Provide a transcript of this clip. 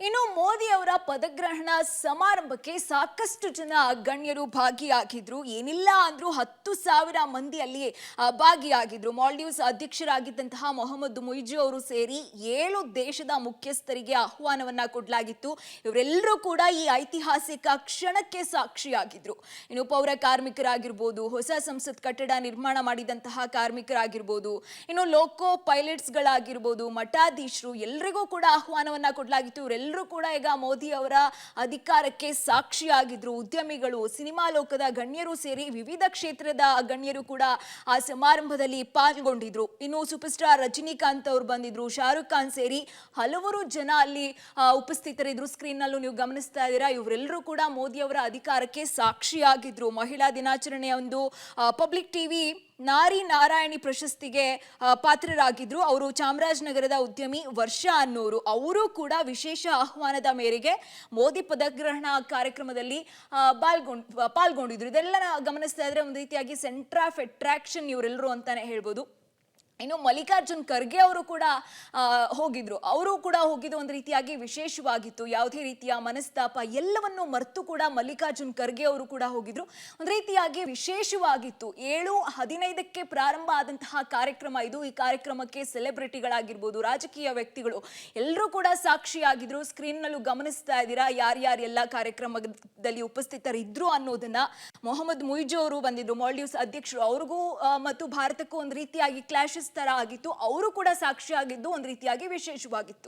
ಇನ್ನು ಮೋದಿ ಅವರ ಪದಗ್ರಹಣ ಸಮಾರಂಭಕ್ಕೆ ಸಾಕಷ್ಟು ಜನ ಗಣ್ಯರು ಭಾಗಿಯಾಗಿದ್ರು. ಏನಿಲ್ಲ ಅಂದ್ರೂ 10,000 ಮಂದಿ ಅಲ್ಲಿ ಭಾಗಿಯಾಗಿದ್ರು. ಮಾಲ್ಡೀವ್ಸ್ ಅಧ್ಯಕ್ಷರಾಗಿದ್ದಂತಹ ಮೊಹಮ್ಮದ್ ಮುಯಿಜು ಅವರು ಸೇರಿ 7 ದೇಶದ ಮುಖ್ಯಸ್ಥರಿಗೆ ಆಹ್ವಾನವನ್ನ ಕೊಡಲಾಗಿತ್ತು. ಇವರೆಲ್ಲರೂ ಕೂಡ ಈ ಐತಿಹಾಸಿಕ ಕ್ಷಣಕ್ಕೆ ಸಾಕ್ಷಿಯಾಗಿದ್ರು. ಇನ್ನು ಪೌರ ಕಾರ್ಮಿಕರಾಗಿರ್ಬೋದು, ಹೊಸ ಸಂಸತ್ ಕಟ್ಟಡ ನಿರ್ಮಾಣ ಮಾಡಿದಂತಹ ಕಾರ್ಮಿಕರಾಗಿರ್ಬೋದು, ಇನ್ನು ಲೋಕೋ ಪೈಲಟ್ಸ್ಗಳಾಗಿರ್ಬೋದು, ಮಠಾಧೀಶರು ಎಲ್ಲರಿಗೂ ಕೂಡ ಆಹ್ವಾನವನ್ನ ಕೊಡಲಾಗಿತ್ತು. ಎಲ್ಲರೂ ಕೂಡ ಈಗ ಮೋದಿ ಅವರ ಅಧಿಕಾರಕ್ಕೆ ಸಾಕ್ಷಿಯಾಗಿದ್ರು. ಉದ್ಯಮಿಗಳು, ಸಿನಿಮಾ ಲೋಕದ ಗಣ್ಯರು ಸೇರಿ ವಿವಿಧ ಕ್ಷೇತ್ರದ ಗಣ್ಯರು ಕೂಡ ಆ ಸಮಾರಂಭದಲ್ಲಿ ಪಾಲ್ಗೊಂಡಿದ್ರು. ಇನ್ನು ಸೂಪರ್ ಸ್ಟಾರ್ ರಜನಿಕಾಂತ್ ಅವರು ಬಂದಿದ್ರು, ಶಾರುಖ್ ಖಾನ್ ಸೇರಿ ಹಲವರು ಜನ ಅಲ್ಲಿ ಉಪಸ್ಥಿತರಿದ್ರು. ಸ್ಕ್ರೀನ್ ನಲ್ಲೂ ನೀವು ಗಮನಿಸ್ತಾ ಇದ್ದೀರಾ. ಇವರೆಲ್ಲರೂ ಕೂಡ ಮೋದಿ ಅವರ ಅಧಿಕಾರಕ್ಕೆ ಸಾಕ್ಷಿಯಾಗಿದ್ರು. ಮಹಿಳಾ ದಿನಾಚರಣೆಯ ಒಂದು ಪಬ್ಲಿಕ್ ಟಿವಿ ನಾರಿ ನಾರಾಯಣಿ ಪ್ರಶಸ್ತಿಗೆ ಪಾತ್ರರಾಗಿದ್ರು. ಅವರು ಚಾಮರಾಜನಗರದ ಉದ್ಯಮಿ ವರ್ಷಾ ಅನ್ನೋರು. ಅವರು ಕೂಡ ವಿಶೇಷ ಆಹ್ವಾನದ ಮೇರೆಗೆ ಮೋದಿ ಪದಗ್ರಹಣ ಕಾರ್ಯಕ್ರಮದಲ್ಲಿ ಪಾಲ್ಗೊಂಡಿದ್ರು. ಇದೆಲ್ಲ ಗಮನಿಸ್ತಾ ಇದ್ರೆ ಒಂದು ರೀತಿಯಾಗಿ ಸೆಂಟರ್ ಆಫ್ ಅಟ್ರಾಕ್ಷನ್ ಇವರೆಲ್ಲರೂ ಅಂತಾನೆ ಹೇಳ್ಬೋದು. ಇನ್ನು ಮಲ್ಲಿಕಾರ್ಜುನ್ ಖರ್ಗೆ ಅವರು ಕೂಡ ಹೋಗಿದ್ರು. ಅವರು ಕೂಡ ಹೋಗಿದ್ದು ಒಂದು ರೀತಿಯಾಗಿ ವಿಶೇಷವಾಗಿತ್ತು. ಯಾವುದೇ ರೀತಿಯ ಮನಸ್ತಾಪ ಎಲ್ಲವನ್ನು ಮರೆತು ಕೂಡ ಮಲ್ಲಿಕಾರ್ಜುನ್ ಖರ್ಗೆ ಅವರು ಕೂಡ ಹೋಗಿದ್ರು. ಒಂದು ರೀತಿಯಾಗಿ ವಿಶೇಷವಾಗಿತ್ತು. 7:15ಕ್ಕೆ ಪ್ರಾರಂಭ ಆದಂತಹ ಕಾರ್ಯಕ್ರಮ ಇದು. ಈ ಕಾರ್ಯಕ್ರಮಕ್ಕೆ ಸೆಲೆಬ್ರಿಟಿಗಳಾಗಿರ್ಬೋದು, ರಾಜಕೀಯ ವ್ಯಕ್ತಿಗಳು ಎಲ್ಲರೂ ಕೂಡ ಸಾಕ್ಷಿಯಾಗಿದ್ರು. ಸ್ಕ್ರೀನ್ನಲ್ಲೂ ಗಮನಿಸ್ತಾ ಇದ್ದೀರಾ ಯಾರ್ಯಾರೆಲ್ಲ ಕಾರ್ಯಕ್ರಮದಲ್ಲಿ ಉಪಸ್ಥಿತರಿದ್ರು ಅನ್ನೋದನ್ನ. ಮೊಹಮ್ಮದ್ ಮುಯಿಜು ಅವರು ಬಂದಿದ್ರು, ಮಾಲ್ಡೀವ್ಸ್ ಅಧ್ಯಕ್ಷರು. ಅವ್ರಿಗೂ ಮತ್ತು ಭಾರತಕ್ಕೂ ಒಂದು ರೀತಿಯಾಗಿ ಕ್ಲಾಶಸ್ ತರ ಆಗಿತ್ತು. ಅವರು ಕೂಡ ಸಾಕ್ಷಿಯಾಗಿದ್ದು ಒಂದು ರೀತಿಯಾಗಿ ವಿಶೇಷವಾಗಿತ್ತು.